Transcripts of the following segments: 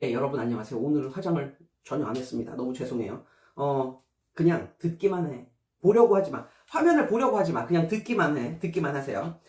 네, 여러분 안녕하세요. 오늘은 화장을 전혀 안 했습니다. 너무 죄송해요. 그냥 듣기만 해. 보려고 하지 마. 화면을 보려고 하지 마. 그냥 듣기만 해. 듣기만 하세요.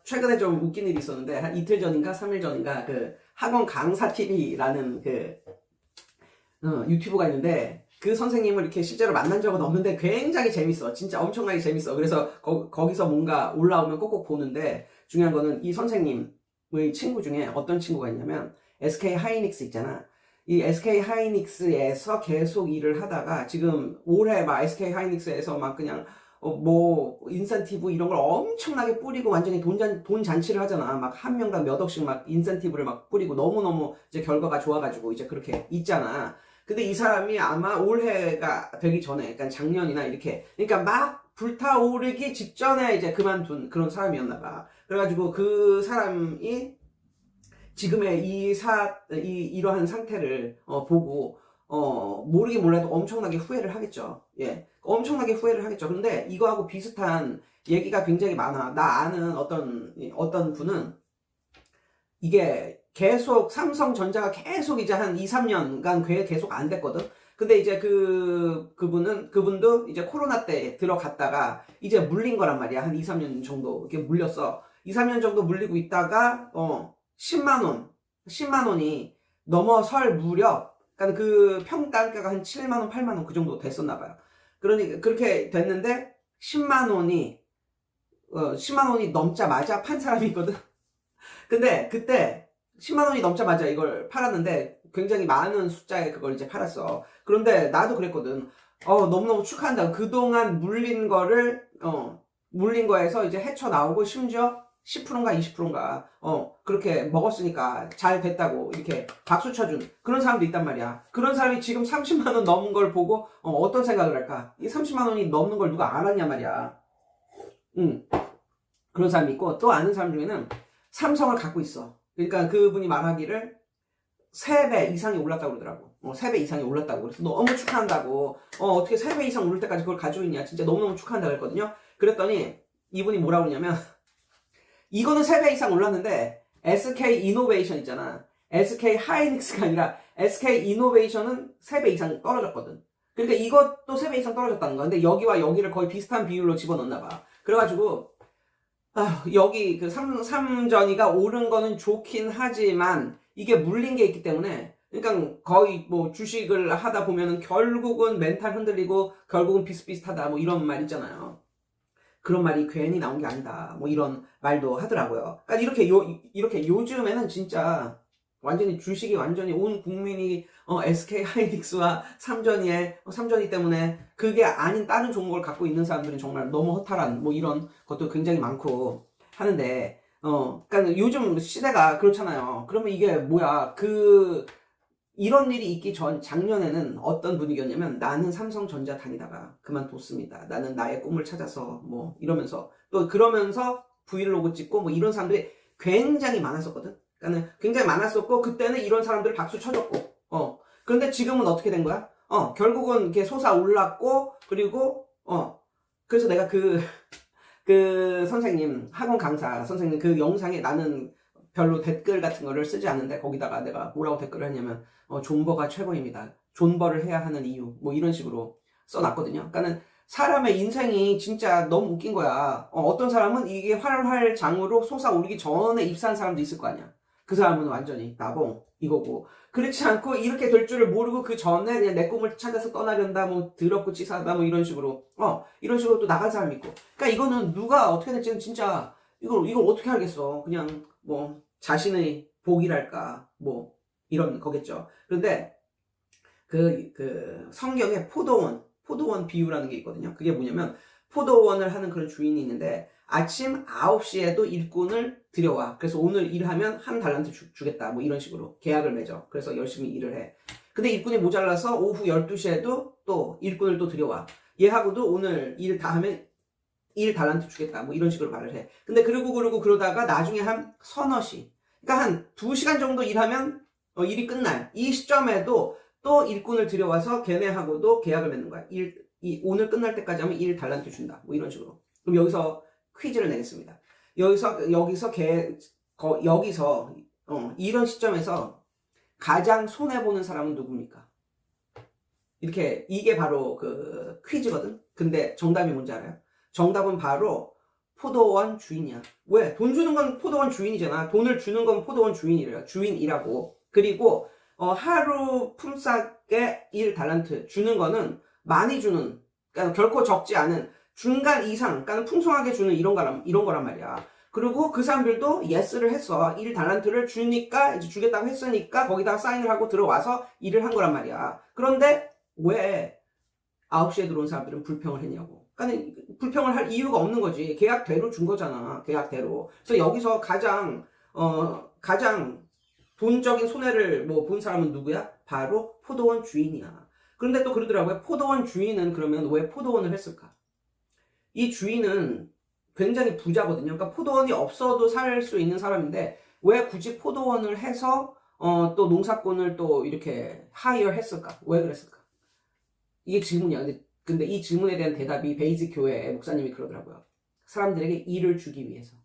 최근에 좀 웃긴 일이 있었는데, 한 이틀 전인가, 3일 전인가, 그, 학원 강사 TV라는 유튜브가 있는데, 그 선생님을 이렇게 실제로 만난 적은 없는데 굉장히 재밌어. 진짜 엄청나게 재밌어. 그래서 거기서 뭔가 올라오면 꼭꼭 보는데, 중요한 거는 이 선생님의 친구 중에 어떤 친구가 있냐면, SK 하이닉스 있잖아. 이 SK 하이닉스에서 계속 일을 하다가 지금 올해 막 SK 하이닉스에서 막 그냥 뭐 인센티브 이런 걸 엄청나게 뿌리고 완전히 돈 잔치를 하잖아. 막 한 명당 몇 억씩 막 인센티브를 막 뿌리고 너무너무 이제 결과가 좋아가지고 이제 그렇게 있잖아. 근데 이 사람이 아마 올해가 되기 전에, 그러니까 작년이나 이렇게, 그러니까 막 불타오르기 직전에 이제 그만둔 그런 사람이었나 봐. 그래가지고 그 사람이 지금의 이러한 상태를 보고 모르긴 몰라도 엄청나게 후회를 하겠죠. 예, 엄청나게 후회를 하겠죠. 그런데 이거하고 비슷한 얘기가 굉장히 많아. 나 아는 어떤 분은 이게 계속 삼성전자가 계속 이제 한 2, 3년간 계속 안 됐거든. 근데 이제 그분도 이제 코로나 때 들어갔다가 이제 물린 거란 말이야. 한 2, 3년 정도 이렇게 물렸어. 2, 3년 정도 물리고 있다가 10만 원, 10만 원이 넘어설 무렵, 그러니까 그 평단가가 한 7만 원, 8만 원 그 정도 됐었나 봐요. 그러니까 그렇게 됐는데 10만 원이 넘자마자 판 사람이 있거든. 근데 그때 10만 원이 넘자마자 이걸 팔았는데 굉장히 많은 숫자에 그걸 이제 팔았어. 그런데 나도 그랬거든. 너무너무 축하한다. 그동안 물린 거에서 이제 헤쳐나오고 심지어 10%인가 20%인가 그렇게 먹었으니까 잘 됐다고 이렇게 박수 쳐준 그런 사람도 있단 말이야. 그런 사람이 지금 30만 원 넘은 걸 보고 어떤 생각을 할까? 이 30만 원이 넘는 걸 누가 알았냐 말이야. 그런 사람이 있고, 또 아는 사람 중에는 삼성을 갖고 있어. 그러니까 그분이 말하기를 3배 이상이 올랐다고 그러더라고. 3배 이상이 올랐다고. 그래서 너무 축하한다고. 어떻게 3배 이상 오를 때까지 그걸 가지고 있냐. 진짜 너무너무 축하한다고 그랬거든요. 그랬더니 이분이 뭐라고 그러냐면 이거는 3배 이상 올랐는데 SK 이노베이션 있잖아. SK 하이닉스가 아니라 SK 이노베이션은 3배 이상 떨어졌거든. 그러니까 이것도 3배 이상 떨어졌다는 거야. 근데 여기와 여기를 거의 비슷한 비율로 집어넣나 봐. 그래가지고 여기 그 삼전이가 오른 거는 좋긴 하지만 이게 물린 게 있기 때문에, 그러니까 거의 뭐 주식을 하다 보면은 결국은 멘탈 흔들리고 결국은 비슷비슷하다 뭐 이런 말 있잖아요. 그런 말이 괜히 나온 게 아니다. 뭐 이런 말도 하더라고요. 그러니까 이렇게 요즘에는 진짜 완전히 주식이 완전히 온 국민이 SK 하이닉스와 삼전이 때문에 그게 아닌 다른 종목을 갖고 있는 사람들은 정말 너무 허탈한 뭐 이런 것도 굉장히 많고 하는데 그러니까 요즘 시대가 그렇잖아요. 그러면 이게 뭐야? 이런 일이 있기 전 작년에는 어떤 분위기였냐면 나는 삼성전자 다니다가 그만뒀습니다. 나는 나의 꿈을 찾아서 뭐 이러면서 또 그러면서 브이로그 찍고 뭐 이런 사람들이 굉장히 많았었거든. 그러니까 굉장히 많았었고 그때는 이런 사람들 박수 쳐줬고 그런데 지금은 어떻게 된 거야? 결국은 이렇게 솟아올랐고 그리고 그래서 내가 그 선생님 학원 강사 선생님 그 영상에 나는 별로 댓글 같은 거를 쓰지 않는데 거기다가 내가 뭐라고 댓글을 했냐면 존버가 최고입니다. 존버를 해야 하는 이유 뭐 이런 식으로 써놨거든요. 그러니까는 사람의 인생이 진짜 너무 웃긴 거야. 어떤 사람은 이게 활활장으로 솟아오르기 전에 입사한 사람도 있을 거 아니야. 그 사람은 완전히 나봉 이거고, 그렇지 않고 이렇게 될 줄을 모르고 그 전에 그냥 내 꿈을 찾아서 떠나련다 뭐 더럽고 치사하다 뭐 이런 식으로 또 나간 사람이 있고. 그러니까 이거는 누가 어떻게 될지는 진짜 이걸 어떻게 알겠어. 그냥 뭐 자신의 복이랄까 뭐 이런 거겠죠. 그런데 그 성경에 포도원 비유라는 게 있거든요. 그게 뭐냐면 포도원을 하는 그런 주인이 있는데 아침 9시에도 일꾼을 들여와. 그래서 오늘 일하면 한 달란트 주겠다. 뭐 이런 식으로 계약을 맺어. 그래서 열심히 일을 해. 근데 일꾼이 모자라서 오후 12시에도 또 일꾼을 또 들여와. 얘하고도 오늘 일 다 하면 1달란트 주겠다. 뭐 이런 식으로 말을 해. 근데 그러다가 나중에 한 서너 시. 그러니까 한 2시간 정도 일하면 일이 끝날. 이 시점에도 또 일꾼을 들여와서 걔네하고도 계약을 맺는 거야. 오늘 끝날 때까지 하면 1달란트 준다. 뭐 이런 식으로. 그럼 여기서 퀴즈를 내겠습니다. 여기서 이런 시점에서 가장 손해보는 사람은 누굽니까? 이렇게, 이게 바로 그 퀴즈거든? 근데 정답이 뭔지 알아요? 정답은 바로 포도원 주인이야. 왜? 돈 주는 건 포도원 주인이잖아. 돈을 주는 건 포도원 주인이래요. 주인이라고. 그리고, 하루 품삯에 1달란트 주는 거는 많이 주는, 그러니까 결코 적지 않은 중간 이상, 그러니까 풍성하게 주는 이런 거란 말이야. 그리고 그 사람들도 예스를 했어. 1달란트를 주니까, 이제 주겠다고 했으니까 거기다가 사인을 하고 들어와서 일을 한 거란 말이야. 그런데 왜 9시에 들어온 사람들은 불평을 했냐고. 그러니까 불평을 할 이유가 없는 거지. 계약대로 준 거잖아. 계약대로. 그래서 여기서 가장 돈적인 손해를 본 사람은 누구야? 바로 포도원 주인이야. 그런데 또 그러더라고요. 포도원 주인은 그러면 왜 포도원을 했을까? 이 주인은 굉장히 부자거든요. 그러니까 포도원이 없어도 살 수 있는 사람인데 왜 굳이 포도원을 해서 또 농사꾼을 또 이렇게 하이어 했을까? 왜 그랬을까? 이게 질문이야. 근데 이 질문에 대한 대답이 베이직 교회 목사님이 그러더라고요. 사람들에게 일을 주기 위해서.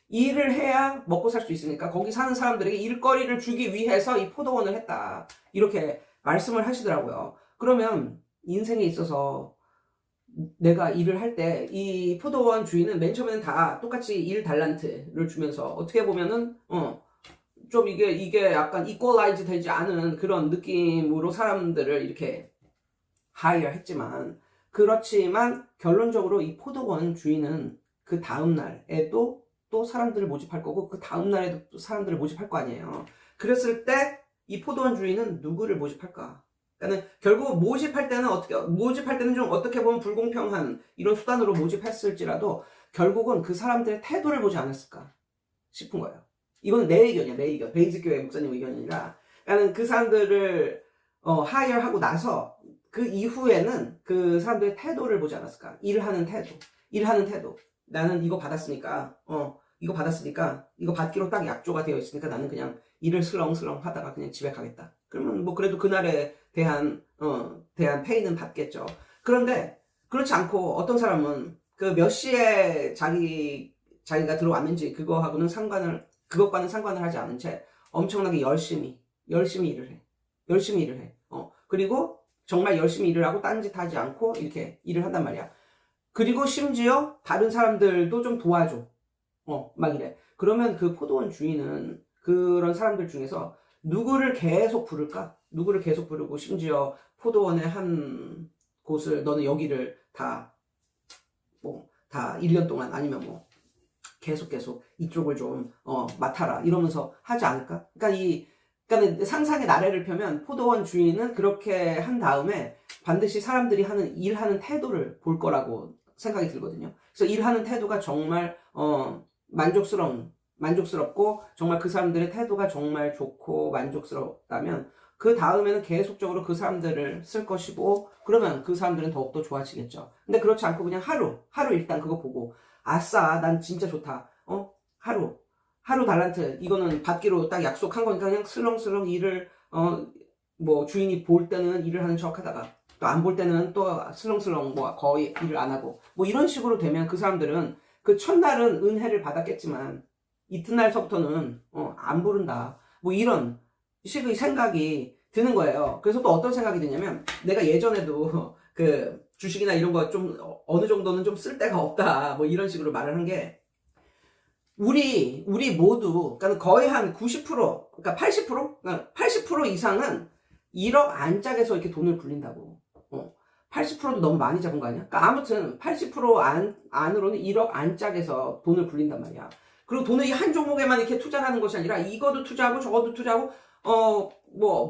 일을 해야 먹고 살 수 있으니까 거기 사는 사람들에게 일거리를 주기 위해서 이 포도원을 했다. 이렇게 말씀을 하시더라고요. 그러면 인생에 있어서 내가 일을 할 때 이 포도원 주인은 맨 처음에는 다 똑같이 1달란트를 주면서 어떻게 보면은 좀 이게 약간 이퀄라이즈 되지 않은 그런 느낌으로 사람들을 이렇게 하이어 했지만, 그렇지만 결론적으로 이 포도원 주인은 그 다음날에도 또 사람들을 모집할 거고 그 다음날에도 또 사람들을 모집할 거 아니에요. 그랬을 때 이 포도원 주인은 누구를 모집할까? 그러니까 결국 모집할 때는 좀 어떻게 보면 불공평한 이런 수단으로 모집했을지라도 결국은 그 사람들의 태도를 보지 않았을까 싶은 거예요. 이거는 내 의견이야, 내 의견. 베이직 교회 목사님 의견이 아니라. 그러니까 그 사람들을 하이어하고 나서 그 이후에는 그 사람들의 태도를 보지 않았을까? 일하는 태도. 나는 이거 받았으니까 이거 받기로 딱 약조가 되어 있으니까 나는 그냥 일을 슬렁슬렁 하다가 그냥 집에 가겠다. 그러면 그래도 그날에 대한 페이는 받겠죠. 그런데 그렇지 않고 어떤 사람은 그 몇 시에 자기가 들어왔는지 그것과는 상관을 하지 않은 채 엄청나게 열심히 일을 해. 그리고 정말 열심히 일을 하고 딴짓하지 않고 이렇게 일을 한단 말이야. 그리고 심지어 다른 사람들도 좀 도와줘. 막 이래. 그러면 그 포도원 주인은 그런 사람들 중에서 누구를 계속 부를까? 누구를 계속 부르고 심지어 포도원의 한 곳을 너는 여기를 다 1년 동안 아니면 계속 이쪽을 좀 맡아라 이러면서 하지 않을까? 그러니까 상상의 나래를 펴면 포도원 주인은 그렇게 한 다음에 반드시 사람들이 일하는 태도를 볼 거라고 생각이 들거든요. 그래서 일하는 태도가 정말 만족스럽고 정말 그 사람들의 태도가 정말 좋고 만족스럽다면 그 다음에는 계속적으로 그 사람들을 쓸 것이고 그러면 그 사람들은 더욱더 좋아지겠죠. 근데 그렇지 않고 그냥 하루 일단 그거 보고 아싸 난 진짜 좋다. 하루 달란트 이거는 받기로 딱 약속한 거니까 그냥 슬렁슬렁 일을 주인이 볼 때는 일을 하는 척 하다가 또 안 볼 때는 또 슬렁슬렁 거의 일을 안 하고 이런 식으로 되면 그 사람들은 그 첫날은 은혜를 받았겠지만 이튿날서부터는 안 부른다. 이런 식의 생각이 드는 거예요. 그래서 또 어떤 생각이 드냐면 내가 예전에도 그 주식이나 이런 거 좀 어느 정도는 좀 쓸 데가 없다. 이런 식으로 말을 한 게 우리 모두 그러니까 거의 한 90% 그러니까 80% 이상은 1억 안짝에서 이렇게 돈을 굴린다고. 80%도 너무 많이 잡은 거 아니야? 그러니까 아무튼 80% 안으로는 1억 안짝에서 돈을 굴린단 말이야. 그리고 돈을 이 한 종목에만 이렇게 투자를 하는 것이 아니라 이거도 투자하고 저것도 투자하고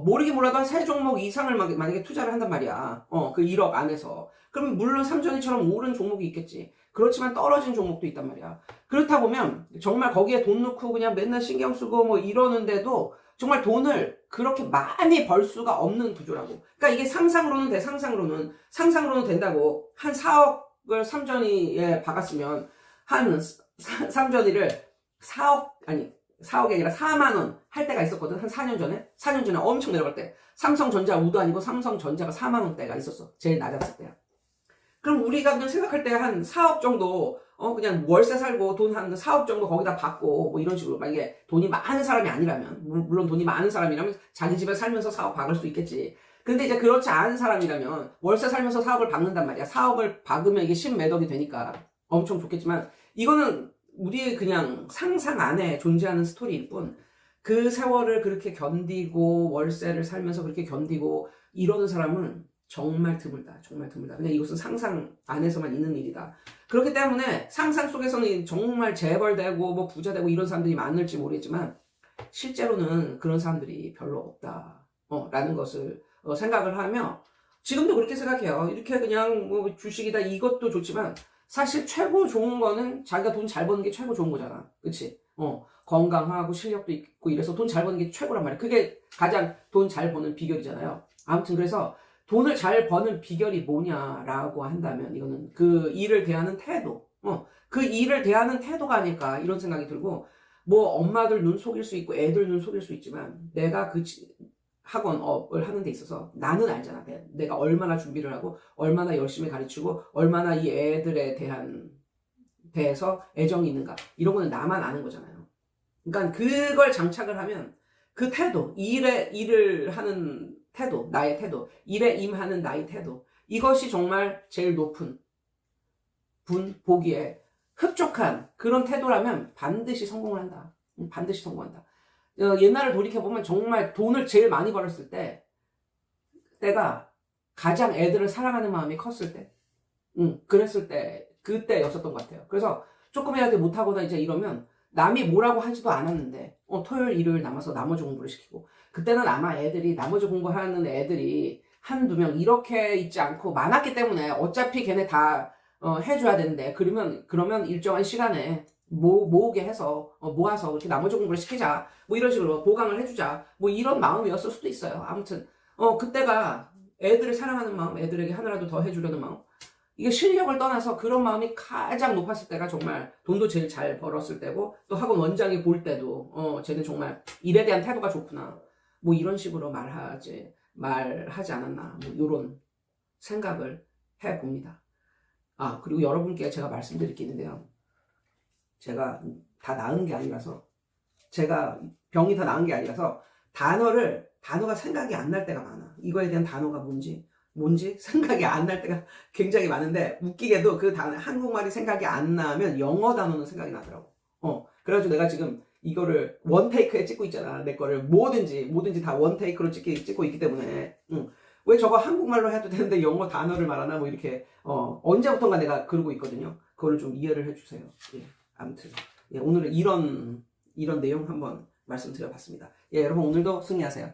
모르긴 몰라도 한 3종목 이상을 만약에 투자를 한단 말이야. 그 1억 안에서. 그러면 물론 삼전이처럼 오른 종목이 있겠지. 그렇지만 떨어진 종목도 있단 말이야. 그렇다 보면 정말 거기에 돈 넣고 그냥 맨날 신경 쓰고 이러는데도 정말 돈을 그렇게 많이 벌 수가 없는 구조라고. 그러니까 이게 상상으로는 돼, 상상으로는 된다고. 한 4억을 삼전이에 박았으면 한 삼전이를 4억이 아니라 4만원 할 때가 있었거든. 한 4년 전에 엄청 내려갈 때. 삼성전자 우도 아니고 삼성전자가 4만원 대가 있었어. 제일 낮았을 때야. 그럼 우리가 그냥 생각할 때 한 4억 정도 그냥 월세 살고 돈 한 4억 정도 거기다 받고 뭐 이런 식으로 만약에 돈이 많은 사람이 아니라면 물론 돈이 많은 사람이라면 자기 집에 살면서 4억 박을 수 있겠지. 근데 이제 그렇지 않은 사람이라면 월세 살면서 4억을 박는단 말이야. 4억을 박으면 이게 10몇 억이 되니까 엄청 좋겠지만 이거는 우리의 그냥 상상 안에 존재하는 스토리일 뿐 그 세월을 그렇게 견디고 월세를 살면서 그렇게 견디고 이러는 사람은 정말 드물다. 정말 드물다. 그냥 이것은 상상 안에서만 있는 일이다. 그렇기 때문에 상상 속에서는 정말 재벌되고 뭐 부자되고 이런 사람들이 많을지 모르겠지만 실제로는 그런 사람들이 별로 없다. 라는 것을 생각을 하며 지금도 그렇게 생각해요. 이렇게 그냥 뭐 주식이다 이것도 좋지만 사실 최고 좋은 거는 자기가 돈 잘 버는 게 최고 좋은 거잖아. 그치? 건강하고 실력도 있고 이래서 돈 잘 버는 게 최고란 말이야. 그게 가장 돈 잘 버는 비결이잖아요. 아무튼 그래서 돈을 잘 버는 비결이 뭐냐라고 한다면 이거는 그 일을 대하는 태도. 그 일을 대하는 태도가 아닐까 이런 생각이 들고 뭐 엄마들 눈 속일 수 있고 애들 눈 속일 수 있지만 내가 그 학원업을 하는 데 있어서 나는 알잖아. 내가 얼마나 준비를 하고 얼마나 열심히 가르치고 얼마나 이 애들에 대해서 애정이 있는가 이런 거는 나만 아는 거잖아요. 그러니까 그걸 장착을 하면 그 태도, 일을 하는 태도, 나의 태도, 일에 임하는 나의 태도 이것이 정말 제일 높은 보기에 흡족한 그런 태도라면 반드시 성공을 한다. 반드시 성공한다. 옛날을 돌이켜보면 정말 돈을 제일 많이 벌었을 때가 가장 애들을 사랑하는 마음이 컸을 때 그랬을 때 그때였었던 것 같아요. 그래서 조금이라도 못하거나 이제 이러면 남이 뭐라고 하지도 않았는데 토요일 일요일 남아서 나머지 공부를 시키고 그때는 아마 애들이 나머지 공부하는 애들이 한두 명 이렇게 있지 않고 많았기 때문에 어차피 걔네 다 해줘야 되는데 그러면 일정한 시간에 모으게 해서 모아서 그렇게 나머지 공부를 시키자 뭐 이런 식으로 보강을 해주자 뭐 이런 마음이었을 수도 있어요. 아무튼 그때가 애들을 사랑하는 마음, 애들에게 하나라도 더 해주려는 마음 이게 실력을 떠나서 그런 마음이 가장 높았을 때가 정말 돈도 제일 잘 벌었을 때고 또 학원 원장이 볼 때도 쟤는 정말 일에 대한 태도가 좋구나 뭐 이런 식으로 말하지 않았나 뭐 이런 생각을 해봅니다. 그리고 여러분께 제가 말씀드릴 게 있는데요. 제가 다 나은 게 아니라서 제가 병이 다 나은 게 아니라서 단어가 생각이 안 날 때가 많아. 이거에 대한 단어가 뭔지 생각이 안 날 때가 굉장히 많은데 웃기게도 그 단어 한국말이 생각이 안 나면 영어 단어는 생각이 나더라고. 그래가지고 내가 지금 이거를 원테이크에 찍고 있잖아. 내 거를 뭐든지 다 원테이크로 찍고 있기 때문에 왜 저거 한국말로 해도 되는데 영어 단어를 말하나 뭐 이렇게 언제부턴가 내가 그러고 있거든요. 그거를 좀 이해를 해주세요. 예, 아무튼 오늘은 이런 내용 한번 말씀드려봤습니다. 예, 여러분 오늘도 승리하세요.